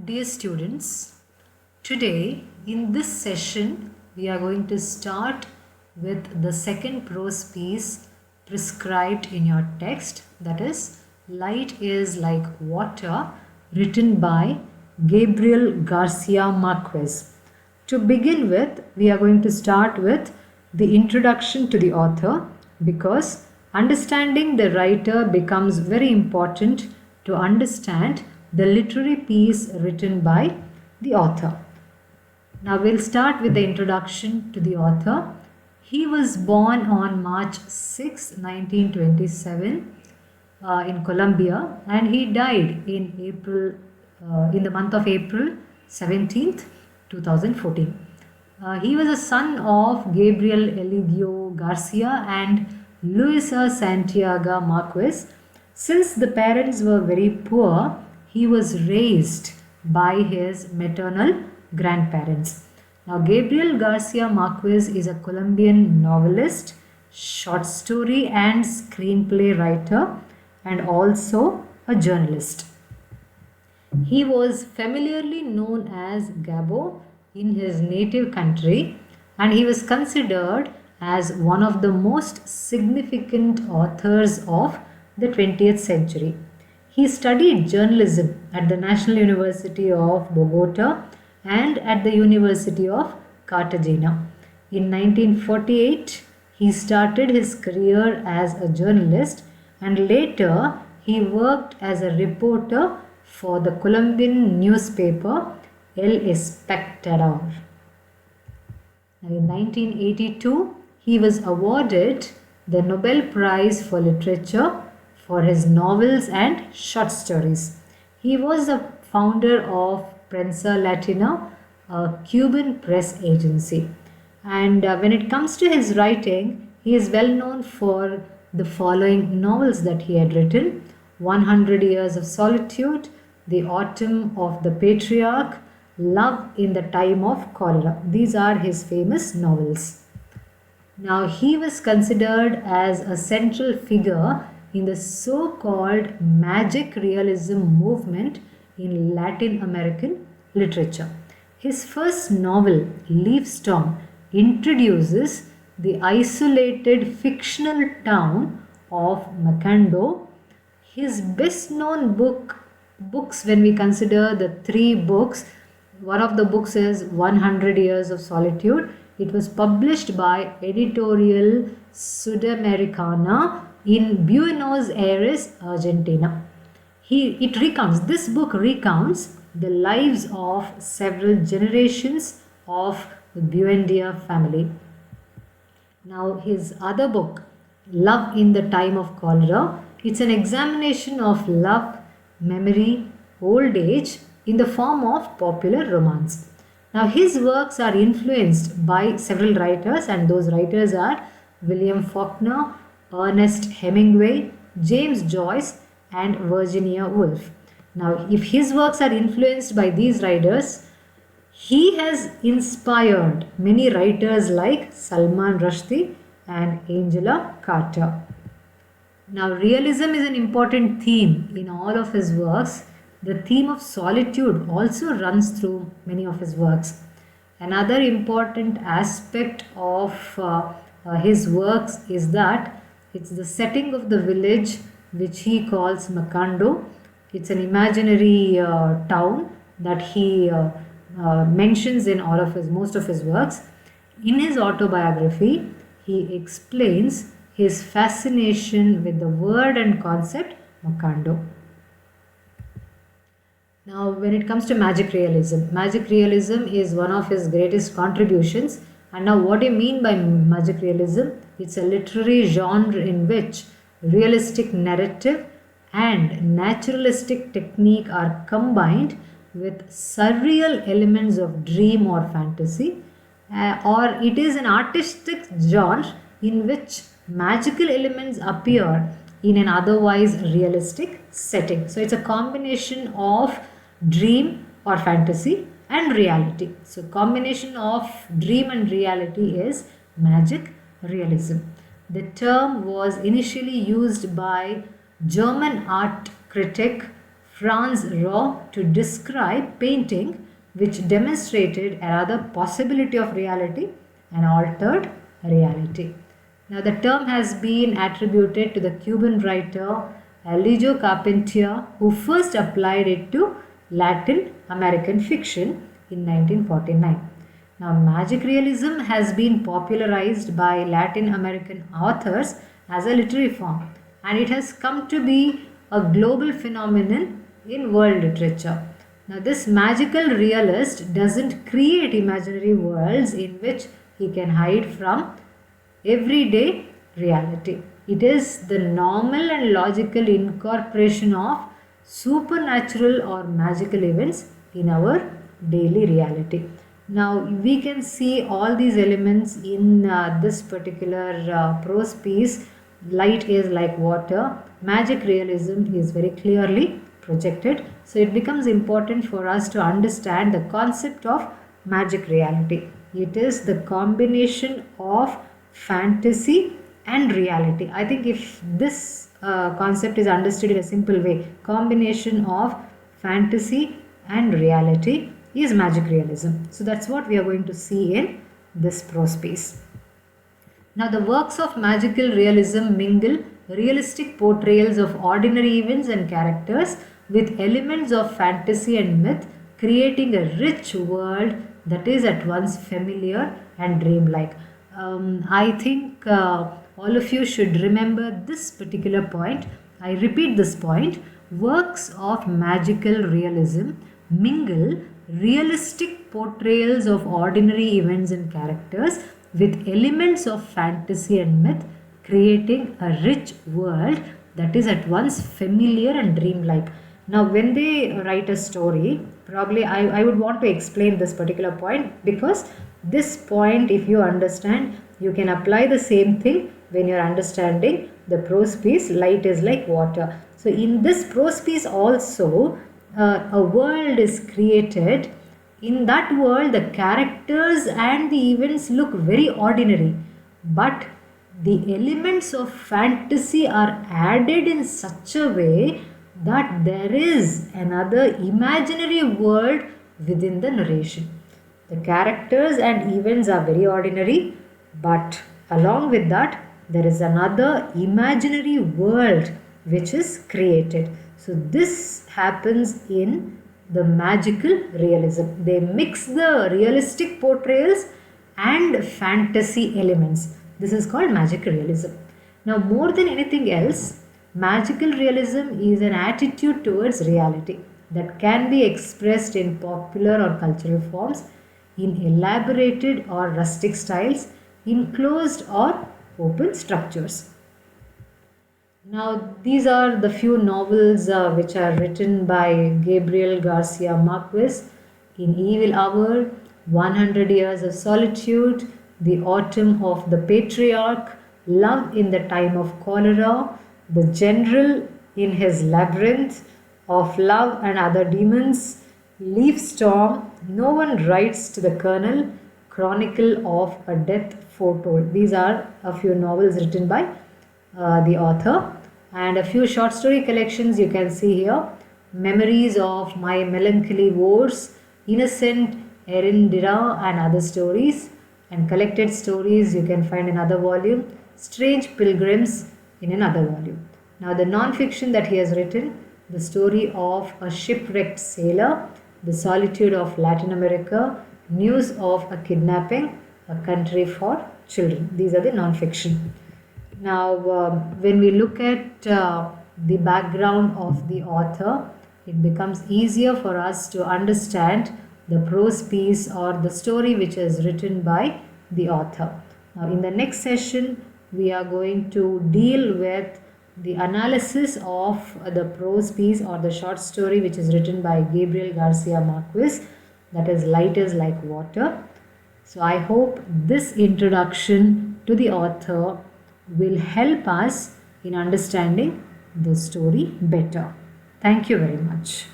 Dear students, today in this session we are going to start with the second prose piece prescribed in your text, that is Light is Like Water, written by Gabriel Garcia Marquez. To begin with, we are going to start with the introduction to the author, because understanding the writer becomes very important to understand the literary piece written by the author. Now we'll start with the introduction to the author. He was born on March 6, 1927 in Colombia, and he died in the month of April 17th, 2014. He was a son of Gabriel Eligio Garcia and Luisa Santiago Marquez. Since the parents were very poor, he was raised by his maternal grandparents. Now, Gabriel Garcia Marquez is a Colombian novelist, short story and screenplay writer, and also a journalist. He was familiarly known as Gabo in his native country, and he was considered as one of the most significant authors of the 20th century. He studied journalism at the National University of Bogota and at the University of Cartagena. In 1948, he started his career as a journalist, and later he worked as a reporter for the Colombian newspaper El Espectador. Now, in 1982, he was awarded the Nobel Prize for Literature for his novels and short stories. He was the founder of Prensa Latina, a Cuban press agency. And when it comes to his writing, he is well known for the following novels that he had written: 100 Years of Solitude, The Autumn of the Patriarch, Love in the Time of Cholera. These are his famous novels. Now, he was considered as a central figure in the so-called magic realism movement in Latin American literature. His first novel, Leaf Storm, introduces the isolated fictional town of Macondo. His best-known books, when we consider the three books, one of the books is 100 Years of Solitude. It was published by Editorial Sudamericana in Buenos Aires, Argentina. This book recounts the lives of several generations of the Buendia family. Now, his other book, Love in the Time of Cholera, it's an examination of love, memory, old age in the form of popular romance. Now, his works are influenced by several writers, and those writers are William Faulkner, Ernest Hemingway, James Joyce, and Virginia Woolf. Now, if his works are influenced by these writers, he has inspired many writers like Salman Rushdie and Angela Carter. Now, realism is an important theme in all of his works. The theme of solitude also runs through many of his works. Another important aspect of his works is that it's the setting of the village, which he calls Macondo. It's an imaginary town that he mentions in most of his works. In his autobiography, he explains his fascination with the word and concept Macondo. Now, when it comes to magic realism is one of his greatest contributions. And now, what do you mean by magic realism? It's a literary genre in which realistic narrative and naturalistic technique are combined with surreal elements of dream or fantasy, or it is an artistic genre in which magical elements appear in an otherwise realistic setting. So, it's a combination of dream or fantasy and reality. So, combination of dream and reality is magic realism. The term was initially used by German art critic Franz Roh to describe painting which demonstrated another possibility of reality, an altered reality. Now the term has been attributed to the Cuban writer Alejo Carpentier, who first applied it to Latin American fiction in 1949. Now magic realism has been popularized by Latin American authors as a literary form, and it has come to be a global phenomenon in world literature. Now this magical realist doesn't create imaginary worlds in which he can hide from everyday reality. It is the normal and logical incorporation of supernatural or magical events in our daily reality. Now we can see all these elements in this particular prose piece. Light is like water. Magic realism is very clearly projected. So it becomes important for us to understand the concept of magic reality. It is the combination of fantasy and reality. I think if this concept is understood in a simple way, combination of fantasy and reality is magic realism. So that's what we are going to see in this prose piece. Now the works of magical realism mingle realistic portrayals of ordinary events and characters with elements of fantasy and myth, creating a rich world that is at once familiar and dreamlike. I think all of you should remember this particular point. I repeat this point. Works of magical realism mingle realistic portrayals of ordinary events and characters with elements of fantasy and myth, creating a rich world that is at once familiar and dreamlike. Now when they write a story, probably I would want to explain this particular point, because this point, if you understand, you can apply the same thing when you are understanding the prose piece, light is like water. So in this prose piece also, a world is created. In that world, the characters and the events look very ordinary, but the elements of fantasy are added in such a way that there is another imaginary world within the narration. The characters and events are very ordinary, but along with that, there is another imaginary world which is created. So this happens in the magical realism. They mix the realistic portrayals and fantasy elements. This is called magical realism. Now more than anything else, magical realism is an attitude towards reality that can be expressed in popular or cultural forms, in elaborated or rustic styles, in closed or open structures. Now these are the few novels which are written by Gabriel Garcia Marquez. In Evil Hour, 100 Years of Solitude, The Autumn of the Patriarch, Love in the Time of Cholera, The General in His Labyrinth, Of Love and Other Demons, Leaf Storm, No One Writes to the Colonel, Chronicle of a Death Foretold. These are a few novels written by the author, and a few short story collections you can see here. Memories of My Melancholy Wars, Innocent Erindira and Other Stories, and collected stories you can find in another volume. Strange Pilgrims in another volume. Now the non-fiction that he has written, The Story of a Shipwrecked Sailor, The Solitude of Latin America, News of a Kidnapping, A Country for Children. These are the non-fiction. Now when we look at the background of the author, it becomes easier for us to understand the prose piece or the story which is written by the author. Now in the next session, we are going to deal with the analysis of the prose piece or the short story which is written by Gabriel Garcia Marquez, that is Light is Like Water. So I hope this introduction to the author will help us in understanding the story better. Thank you very much.